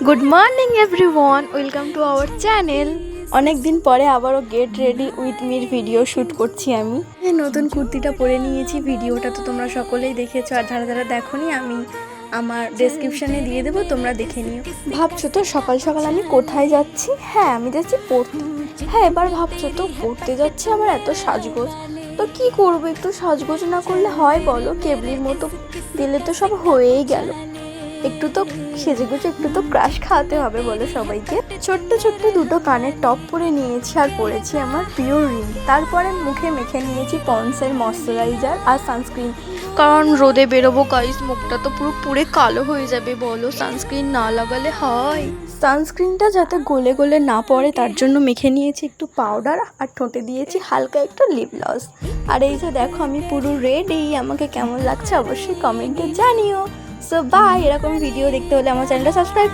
Good morning everyone, welcome to our channel. অনেক দিন পরে আবারও get ready with Mir video shoot করছি আমি। এই নতুন কুর্তিটা পরে নিয়েছি, ভিডিওটা তো তোমরা সকলেই দেখেছো, আর যারা যারা দেখোনি আমি আমার ডেসক্রিপশানে দিয়ে দেবো, তোমরা দেখে নিও। ভাবছো তো সকাল সকাল আমি কোথায় যাচ্ছি? হ্যাঁ, আমি যাচ্ছি পড়তে। হ্যাঁ, এবার ভাবছো তো পড়তে যাচ্ছি আবার এত সাজগোজ, তো কি করবো? একটু সাজগোজ না করলে হয় বলো? কেবলির মতো দিলে তো সব হয়েই গেল। একটু তো সেজেগুজে একটু তো ক্রাশ খাওয়াতে হবে বলো সবাইকে। ছোট্ট ছোট্ট দুটো কানের টপ পরে নিয়েছি, আর পরেছি আমার পিওর রিং। তারপরে মুখে মেখে নিয়েছি পন্সের ময়শ্চারাইজার আর সানস্ক্রিন, কারণ রোদে বেরোবো গাইস, মুখটা তো পুরো পুরে কালো হয়ে যাবে বলো, সানস্ক্রিন না লাগালে হয়? সানস্ক্রিনটা যাতে গলে গলে না পড়ে তার জন্য মেখে নিয়েছি একটু পাউডার, আর ঠোঁটে দিয়েছি হালকা একটু লিপ গ্লস। আর এই যে দেখো আমি পুরো রেডি, আমাকে কেমন লাগছে অবশ্যই কমেন্টে জানিও। সো বাই, এরকম ভিডিও দেখতে হলে আমার চ্যানেলটা সাবস্ক্রাইব